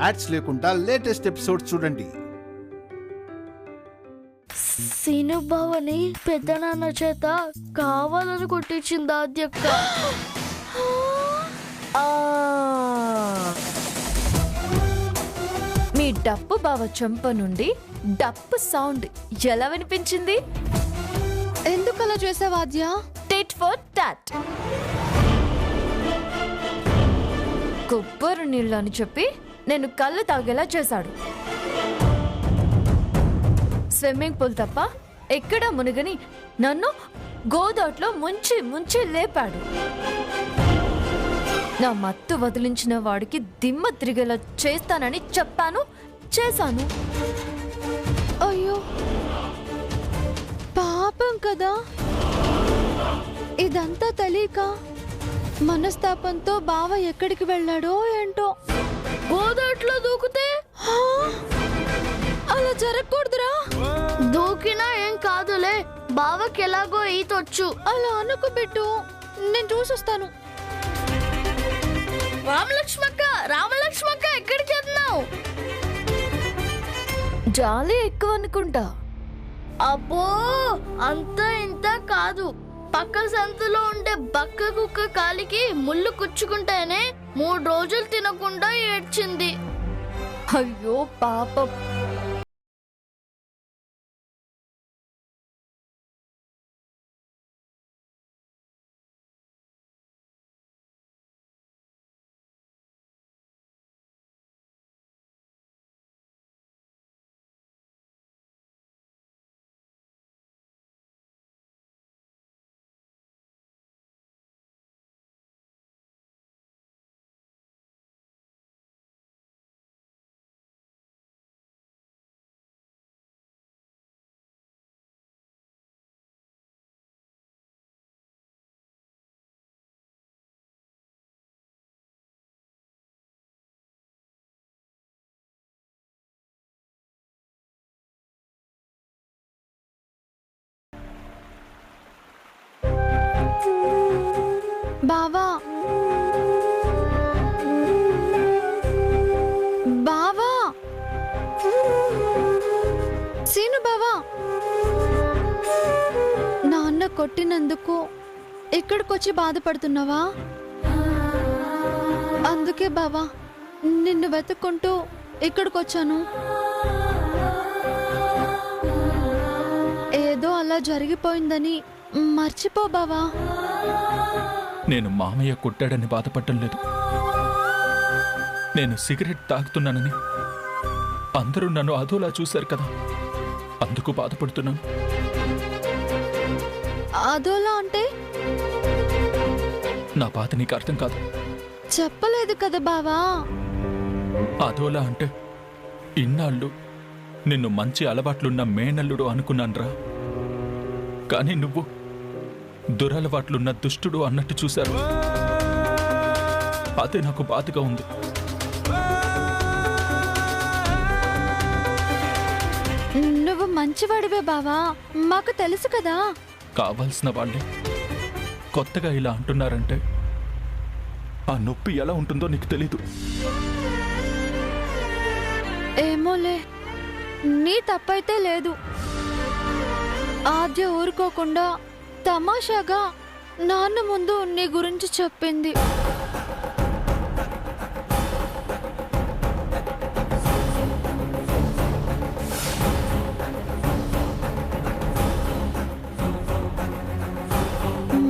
Ads లేకుండా latest episodes చూడండి. Scene బావని పెద్దనాన్న చేత కావాలని కొట్టించింది ఆద్యక్క. మీ డప్పు బావ చెంప నుండి డప్పు సౌండ్ ఎలా వినిపించింది? ఎందుకలా చేసావు ఆద్య? Tit for tat. కొబ్బరి నీళ్ళు అని చెప్పి నేను కళ్ళు తాగేలా చేశాడు. స్విమ్మింగ్ పూల్ తప్ప ఎక్కడా మునిగని నన్ను గోదాట్లో ముంచి ముంచి లేపాడు. నా మత్తు వదిలించిన వాడికి దిమ్మ తిరిగేలా చేస్తానని చెప్పాను, చేశాను. అయ్యో పాపం కదా, ఇదంతా తెలియక మనస్తాపంతో బావ ఎక్కడికి వెళ్ళాడో ఏంటో. గోదాట్లో దూకితే అలా జరగకూడదురా. దూకినా ఏం కాదులే, బావకి ఎలాగో ఈతొచ్చు. అలా అనుకు బిడ్డు, నేను చూసొస్తాను. రామలక్ష్మక్క ఎక్కడికి వెళ్తున్నావు? జాలి ఎక్కువ అనుకుంటా. అబ్బో అంత ఇంత కాదు, పక్క సంతలో ఉండే బక్క కుక్క కాలికి ముళ్ళు కుచ్చుకుంటేనే 3 రోజులు తినకుండా ఏడ్చింది. అయ్యో పాపం. బావా బావా, సీను బావా, నాన్న కొట్టినందుకు ఇక్కడికొచ్చి బాధపడుతున్నావా? అందుకే బావా నిన్ను వెతుక్కుంటూ ఇక్కడికొచ్చాను. ఏదో అలా జరిగిపోయిందని మర్చిపో బావా. నేను మామయ్య కొట్టాడని బాధపడటం లేదు. నేను సిగరెట్ తాగుతున్నానని అందరూ నన్ను అదోలా చూశారు కదా, అందుకు బాధపడుతున్నాను. అదోలా అంటే? నా బాధ నీకు అర్థం కాదు. చెప్పలేదు కదా బావా. అదోలా అంటే ఇన్నాళ్ళు నిన్ను మంచి అలవాట్లున్న మేనల్లుడు అనుకున్నాన్రా, కానీ నువ్వు దురలవాట్లున్న దుష్టుడు అన్నట్టు చూశారు. అదే నాకు బాధగా ఉంది. నువ్వు మంచివాడివే బావా, మాకు తెలుసు కదా. కావాల్సిన వాళ్ళే కొత్తగా ఇలా అంటున్నారంటే ఆ నొప్పి ఎలా ఉంటుందో నీకు తెలీదు. ఏమోలే, నీ తప్పైతే లేదు. ఆద్య ఊరుకోకుండా తమాషాగా నాన్న ముందు నీ గురించి చెప్పింది.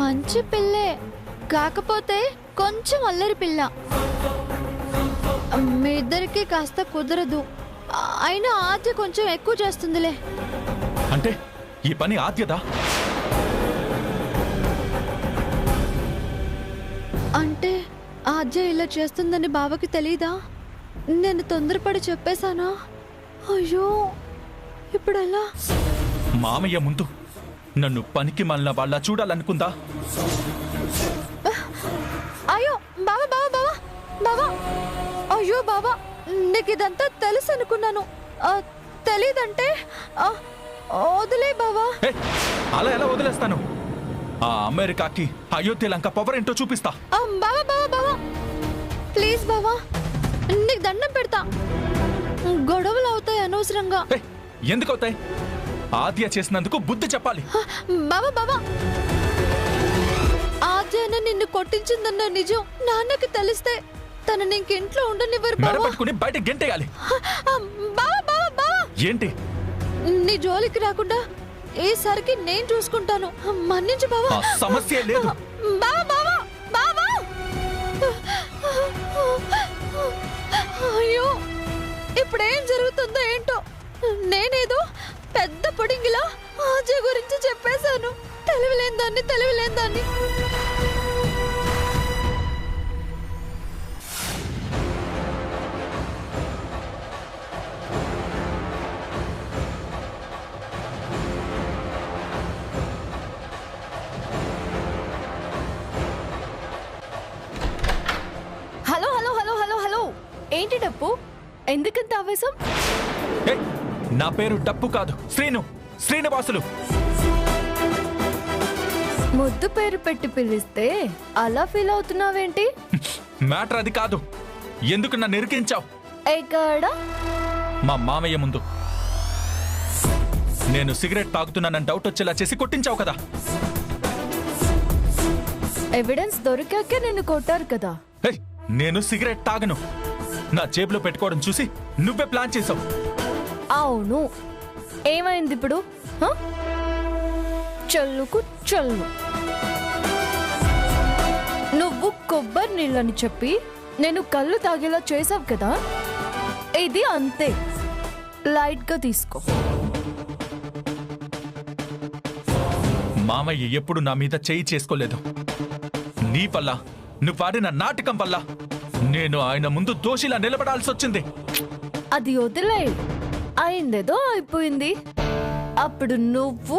మంచి పిల్లే, కాకపోతే కొంచెం అల్లరి పిల్ల. మీ ఇద్దరికి కాస్త కుదరదు. అయినా ఆద్య కొంచెం ఎక్కువ చేస్తుందిలే. అంటే ఈ పని ఆద్యదా? అంటే ఆద్య ఇలా చేస్తుందని బావకి తెలీదా? నేను తొందరపడి చెప్పేశానా? అయ్యో ఇప్పుడు ఎలా? మామయ్య ముందు నన్ను పనికి మళ్ళా వాళ్ళ చూడాలనుకుందా? అయ్యో బావా బావా బావా బావా, అయ్యో బావా, నీకు ఇదంతా తెలుసు అనుకున్నాను. తెలీదంటే వదిలే బావా. అలా ఎలా వదిలేస్తాను? ఆ అమెరికాకి అయోధ్య లంక పవర్ ఏంటో చూపిస్తా. బావా బావా బావా, ప్లీజ్ బావా. నీకు దండం పెడతా. గొడవలు అవుతాయి అనవసరంగా. ఏయ్, ఎందుకు అవుతాయి? ఆద్య చేసినందుకు బుద్ధి చెప్పాలి. బావా బావా, ఆద్యాన నిన్ను కొట్టించిందన్న నిజం నాన్నకి తెలిస్తే తనని ఇంట్లో ఉండనివ్వరు మెడ బావా. పట్టుకుని బయట గెంటేయాలి. బావా బావా బావా, ఏంటి? నీ జోలికి రాకుండా ఈసారికి నేను చూసుకుంటాను. మన్నించు బావా. ఆ సమస్య లేదు. బావా బావా బావా. అయ్యో, ఇప్పుడేం జరుగుతుందో ఏంటో. నేనేదో పెద్ద పొడింగిలా ఆజయ్ గురించి చెప్పేశాను. తెలివిలేని దాన్ని. Hello hello hello hello hello, ఏంటి డప్పు? ఎందుకంత ఆవేశం? ఏయ్, నా పేరు డప్పు కాదు, శ్రీనివాసులు. ముద్దు పేరు పెట్టి పిలిస్తే అలా ఫీల్ అవుతున్నావేంటి? మ్యాటర్ అది కాదు. ఎందుకు నన్ను ఇరికించావు? ఎక్కడ? మా మామయ్య ముందు నేను సిగరెట్ తాగుతున్నానని డౌట్ వచ్చేలా చేసి కొట్టించావు కదా. ఎవిడెన్స్ దొరికాకే నిన్ను కొట్టారు కదా. ఏయ్, నేను సిగరెట్ తాగను. నా జేబులో పెట్టుకోవడం చూసి నువ్వే ప్లాన్ చేసావు. అవును, ఏమైంది ఇప్పుడు? హ? చల్లుకు చల్లు. నువ్వు కొబ్బరి నీళ్ళని చెప్పి నేను కళ్ళు తాగేలా చేసావు కదా. ఇది అంతే, లైట్ గా తీసుకో. మామయ్య ఎప్పుడు నా మీద చేయి చేసుకోలేదు. నీ వల్ల, నువ్వు ఆడిన నాటకం వల్ల నేను ఆయన ముందు దోషిలా నిలబడాల్సి వచ్చింది. అది వదిలే, అయిందేదో అయిపోయింది. అప్పుడు నువ్వు,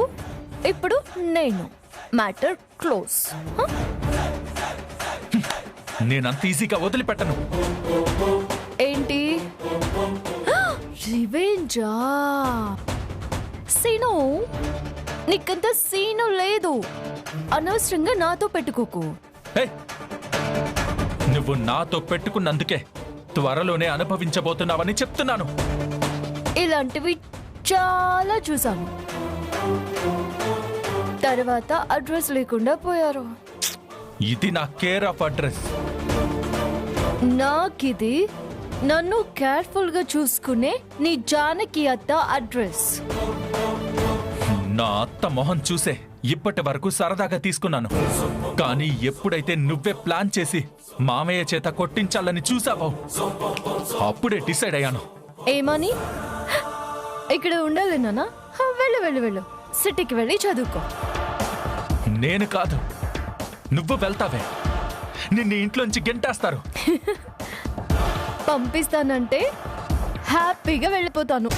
ఇప్పుడు నేను. Matter close. నేనంత ఈజీగా వదిలిపెట్టను. ఏంటి? రివెంజా? సీను, నీకంత సీను లేదు. అనవసరంగా నాతో పెట్టుకోకు. ఏయ్, నువ్వు నాతో పెట్టుకున్నందుకే త్వరలోనే అనుభవించబోతున్నావని చెప్తున్నాను. ఇలాంటివి చాలా చూసాను. తర్వాత అడ్రస్ లేకుండా పోయారు. ఇది నా కేర్ ఆఫ్ అడ్రస్. నాకిది నన్ను కేర్ఫుల్ గా చూసుకునే నీ జానకి అత్త అడ్రస్. నా అత్త మొహం చూసే ఇప్పటి వరకు సరదాగా తీసుకున్నాను. కానీ ఎప్పుడైతే నువ్వే ప్లాన్ చేసి మామయ్య చేత కొట్టించాలని చూసావో అప్పుడే డిసైడ్ అయ్యాను. ఏమని? ఇక్కడ ఉండాలేనా? వెళ్ళు వెళ్ళు వెళ్ళు, సిటీకి వెళ్ళి చదువుకో. నేను కాదు, నువ్వు వెళ్తావే. నిన్ను ఇంట్లోంచి గెంటేస్తారు. పంపిస్తానంటే హ్యాపీగా వెళ్ళిపోతాను.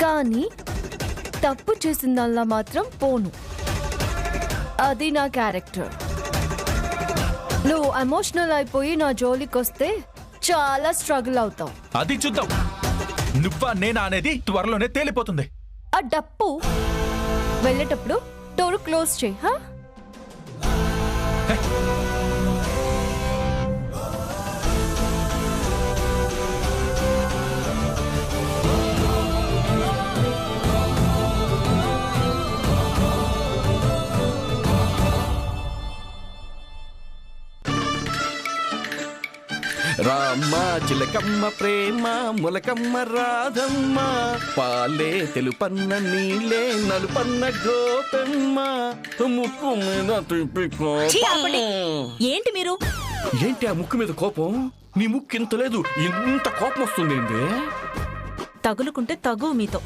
కానీ తప్పు చేసిందల్లా మాత్రం పోను. అది నా క్యారెక్టర్. నువ్వు ఎమోషనల్ అయిపోయి నా జోలికి వస్తే చాలా స్ట్రగుల్ అవుతావు. అది చూద్దాం. నువ్వా నేనా అనేది త్వరలోనే తేలిపోతుంది. ఆ డప్పు వెళ్ళేటప్పుడు డోర్ క్లోజ్ చేయి. హా? రామ్మ చిలకమ్మ ప్రేమ ములకమ్మ రాధమ్మ పాలే తెలుపన్న నీలే నలుపన్న గోపెమ్మ ముక్కు మీద ఏంటి మీరు? ఏంటి ఆ ముక్కు మీద కోపం? మీ ముక్కు ఇంత లేదు, ఇంత కోపం వస్తుంది ఏంటి? తగులుకుంటే తగు మీతో.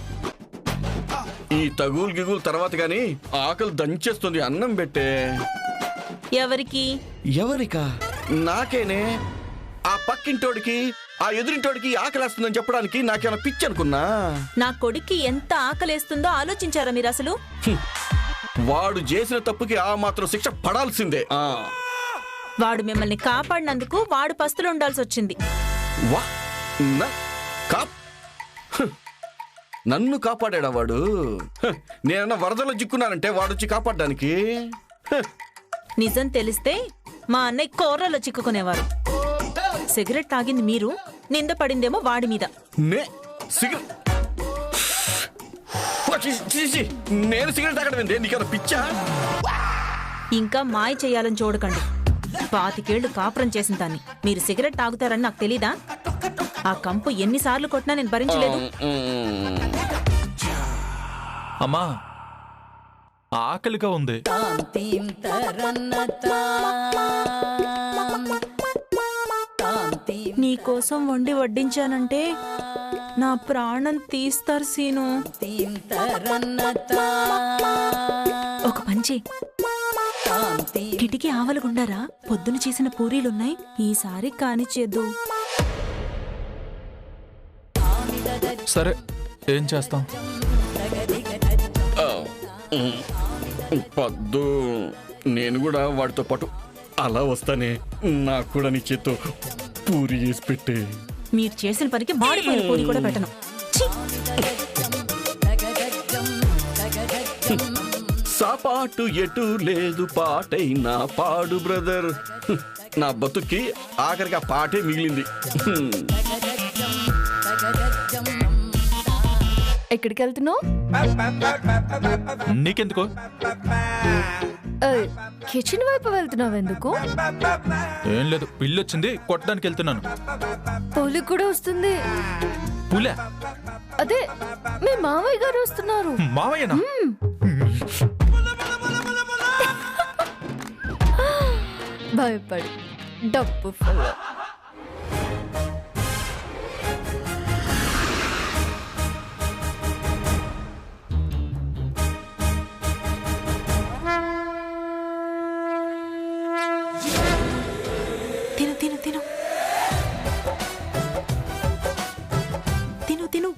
ఈ తగులు గిగులు తర్వాత గాని ఆకలి దంచేస్తుంది. అన్నం పెట్టే. ఎవరికి? ఎవరికా? నాకేనే. ఆ పక్కింటోడికి ఆ ఎదురింటోడికి ఆకలేస్తుందని చెప్పడానికి నాకేమైనా పిచ్చి అనుకున్నా? నా కొడుక్కి ఎంత ఆకలేస్తుందో ఆలోచించారా మీరు అసలు? వాడు చేసిన తప్పుకి ఆ మాత్రం శిక్ష పడాల్సిందే. వాడు మిమ్మల్ని కాపాడినందుకు వాడు పస్తులు ఉండాల్సి వచ్చింది. వా నన్ను కాపాడా వాడు? నేనన్నా వరదలో చిక్కున్నానంటే వాడొచ్చి కాపాడడానికి. నిజం తెలిస్తే మా అన్నయ్య కోర్రలో చిక్కుకునేవారు. సిగరెట్ తాగింది మీరు, నింద పడిందేమో వాడి మీద. నే సిగరెట్ నేను సిగరెట్ తాగడం ఏంటి? నీకేమైనా పిచ్చా? ఇంకా మాయ చేయాలని చూడకండి. 25 ఏళ్లు కాపురం చేసిన దాన్ని మీరు సిగరెట్ తాగుతారని నాకు తెలీదా? ఆ కంపు ఎన్నిసార్లు కొట్టినా నేను భరించలేదు. అమ్మా, ఆకలిగా ఉంది. నీకోసం వండి వడ్డించానంటే నా ప్రాణం తీస్తారు సీను. ఒక పంచి కిటికీ ఆవలుగుండారా, పొద్దున చేసిన పూరీలున్నాయి, ఈసారి కానిచ్చేద్దు. సరే, ఏం చేస్తాం? పద్దు, నేను కూడా వాడితో పాటు అలా వస్తానే. నాకు కూడా నీ చేత్తో పూరి చేసి పెట్టే. మీరు చేసిన పనికి మాడిపోయిన పూరి కూడా పెట్టను. ఛీ! సాపాటు ఎటు లేదు, పాటైనా పాడు బ్రదర్. నా బతుక్కి ఆఖరికి ఆ పాటే మిగిలింది. ఎక్కడికి వెళ్తున్నావు? నీకెందుకు? కిచెన్ వైపు వెళ్తున్నావు ఎందుకు? ఏం లేదు, పిల్లొచ్చింది, కొట్టడానికి వెళ్తున్నాను. పులి కూడా వస్తుంది. పులే? అదే మీ మావయ్య గారు వస్తున్నారు. మావయ్యనా? భయపడి డప్పు ఫుల్. తిను తిను తిను తిను తిను.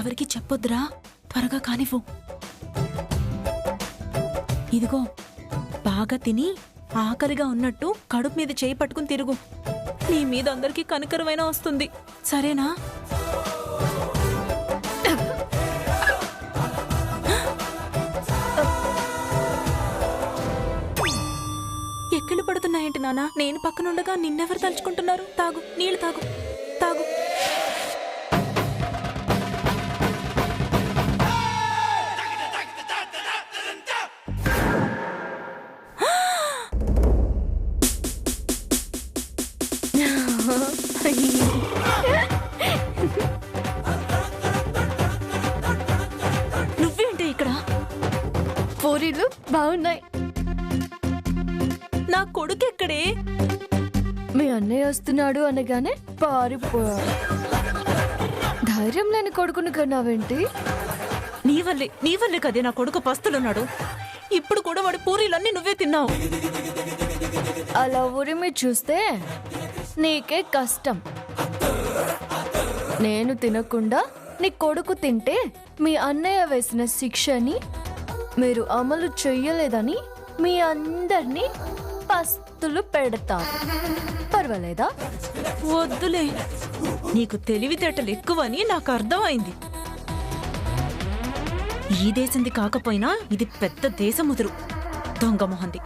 ఎవరికి చెప్పొద్దురా, త్వరగా కానివ్వు. ఇదిగో, బాగా తిని ఆకలిగా ఉన్నట్టు కడుపు మీద చేయి పట్టుకుని తిరుగు. నీ మీద అందరికీ కనికరమైనా వస్తుంది, సరేనా? ఎక్కిళ్ళు పడుతున్నాయేంటి నాన్న? నేను పక్కనుండగా నిన్నెవరు తలుచుకుంటున్నారు? తాగు, నీళ్లు తాగు, తాగు. నువ్వేంటి ఇక్కడ? పూరీలు బాగున్నాయి. నా కొడుకు ఎక్కడే? మీ అన్నయ్య వస్తున్నాడు అనగానే పారిపోయాడు. ధైర్యం లేని కొడుకుని కన్నావేంటి? నీ వల్లే కదే నా కొడుకు పస్తులున్నాడు. ఇప్పుడు కూడా వాడి పూరీలన్నీ నువ్వే తిన్నావు. అలా ఉరిమి చూస్తే నీకే కష్టం. నేను తినకుండా నీ కొడుకు తింటే మీ అన్నయ్య వేసిన శిక్షని మీరు అమలు చెయ్యలేదని మీ అందరినీ పస్తులు పెడతారు. పర్వాలేదా? వద్దులే, నీకు తెలివితేటలు ఎక్కువని నాకు అర్థమైంది. ఈ దేశంది కాకపోయినా ఇది పెద్ద దేశముదురు, దొంగ మొహంది.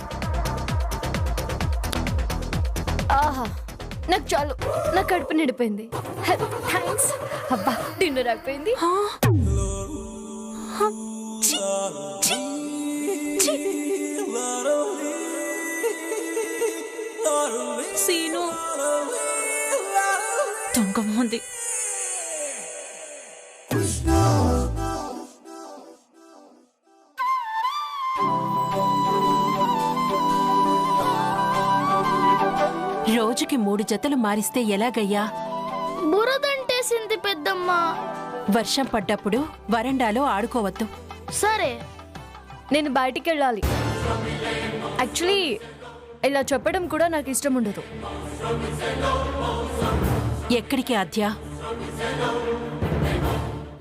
ఆహా, నాకు చాలు, నా కడుపు నిండిపోయింది. థ్యాంక్స్. అబ్బా, డిన్నర్ అయిపోయింది. ఛీ, ఛీ, ఛీ. సీను, దొంగ మొహంది. రోజుకి 3 జతలు మారిస్తే ఎలాగయ్యా? బురదంటేసింది పెద్దమ్మ. వర్షం పడ్డప్పుడు వరండాలో ఆడుకోవద్దు. సరే. నేను బయటికి వెళ్ళాలి. యాక్చువల్లీ ఇలా చెప్పడం కూడా నాకు ఇష్టం ఉండదు. ఎక్కడికి ఆద్య?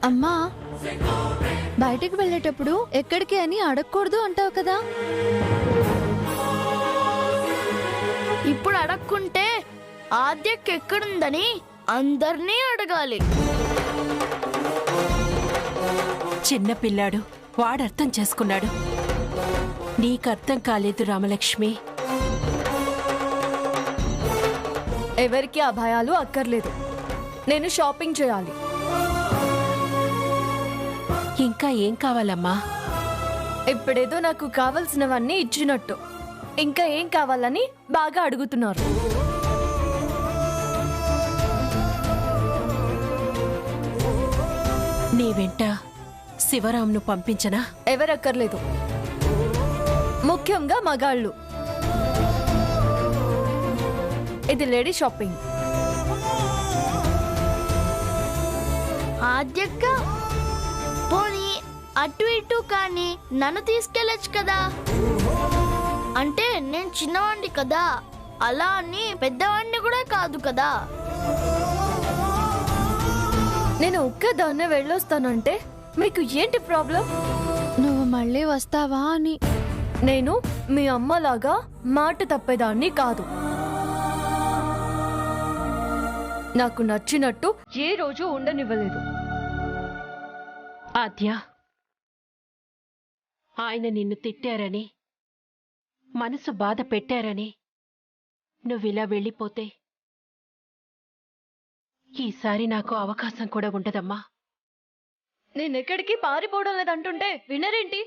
అమ్మా, బయటికి వెళ్ళేటప్పుడు ఎక్కడికి అని అడగకూడదు అంటావు కదా. ఇప్పుడు అడగకుంటే ఆద్యకి ఎక్కడుందని అందర్నీ అడగాలి. చిన్న పిల్లాడు, వాడర్థం చేసుకున్నాడు. నీకర్థం కాలేదు రామలక్ష్మి. ఎవరికి ఆ భయాలు అక్కర్లేదు. నేను షాపింగ్ చేయాలి. ఇంకా ఏం కావాలమ్మా? ఇప్పుడేదో నాకు కావలసినవన్నీ ఇచ్చినట్టు ఇంకా ఏం కావాలని బాగా అడుగుతున్నారు. నీ వెంట శివరాంను పంపించనా? ఎవరక్కర్లేదు, ముఖ్యంగా మగాళ్ళు. ఇది లేడీ షాపింగ్. ఆద్యక్క, పోనీ అటు ఇటు కానీ నన్ను తీసుకెళ్ళచ్చు కదా. అంటే నేను చిన్నవాణ్ణి కదా, అలా అని పెద్దవాణ్ణి కూడా కాదు కదా. నేను ఒక్కదాన్నే వెళ్ళొస్తానంటే మీకు ఏంటి ప్రాబ్లం? నువ్వు మళ్ళీ వస్తావా అని. నేను మీ అమ్మలాగా మాట తప్పేదాన్ని కాదు. నాకు నచ్చినట్టు ఏ రోజు ఉండనివ్వలేదు. ఆద్య, ఆయన నిన్ను తిట్టారని, మనసు బాధ పెట్టారని నువ్విలా వెళ్ళిపోతే ఈసారి నాకు అవకాశం కూడా ఉండదమ్మా. నేనెక్కడికి పారిపోవడం లేదంటుంటే వినరేంటి?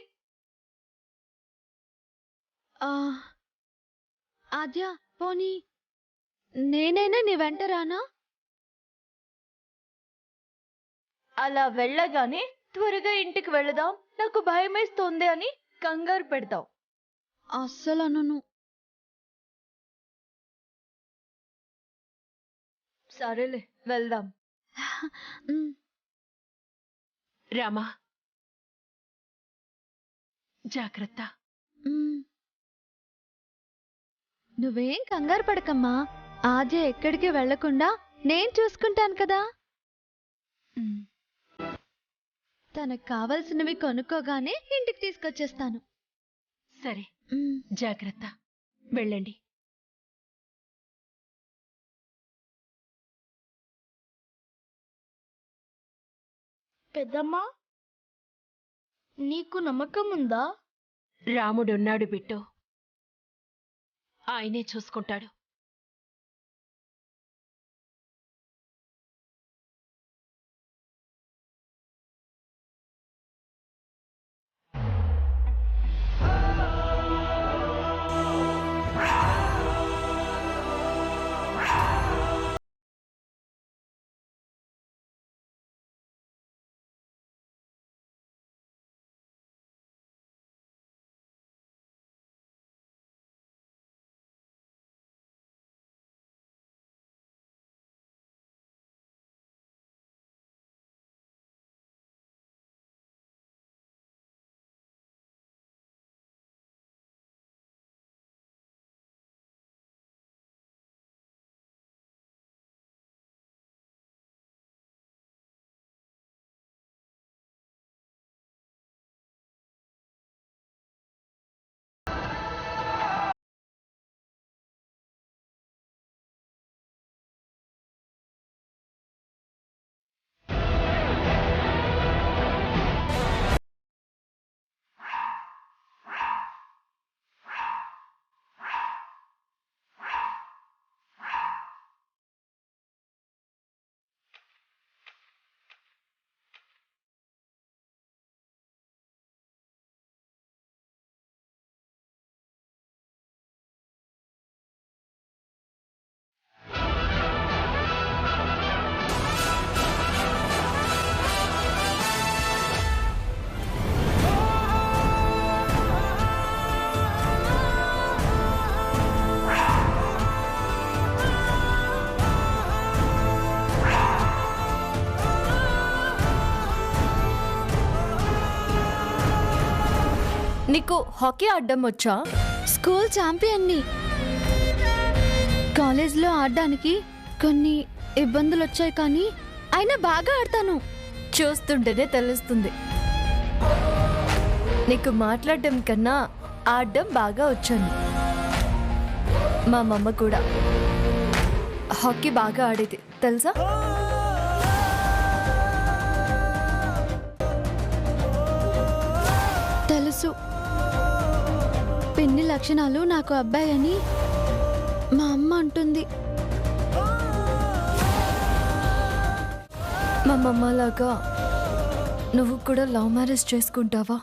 ఆద్య, పోనీ నేనైనా నీ వెంట రానా? అలా వెళ్ళగానే త్వరగా ఇంటికి వెళదాం, నాకు భయమేస్తోంది అని కంగారు పెడతావు. అస్సలు అనను. సరేలే, వెళ్దాం. రామా, జాగ్రత్త. నువ్వేం కంగారు పడకమ్మా. ఆద్య ఎక్కడికి వెళ్లకుండా నేను చూసుకుంటాను కదా. తనకు కావలసినవి కొనుక్కోగానే ఇంటికి తీసుకొచ్చేస్తాను. సరే, జాగ్రత్త. వెళ్ళండి. పెద్దమ్మా, నీకు నమ్మకం ఉందా? రాముడున్నాడు బిట్టు, ఆయనే చూసుకుంటాడు. నీకు హాకీ ఆడడం వచ్చా? స్కూల్ ఛాంపియన్ని. కాలేజ్లో ఆడడానికి కొన్ని ఇబ్బందులు వచ్చాయి కానీ అయినా బాగా ఆడతాను. చూస్తుంటేనే తెలుస్తుంది. నీకు మాట్లాడడం కన్నా ఆడడం బాగా వచ్చాను. మా మమ్మ కూడా హాకీ బాగా ఆడేది తెలుసా? తెలుసు. పిన్ని లక్షణాలు నాకు అబ్బాయి అని మా అమ్మ అంటుంది. మా మమ్మ లాగా నువ్వు కూడా లవ్ మ్యారేజ్ చేసుకుంటావా?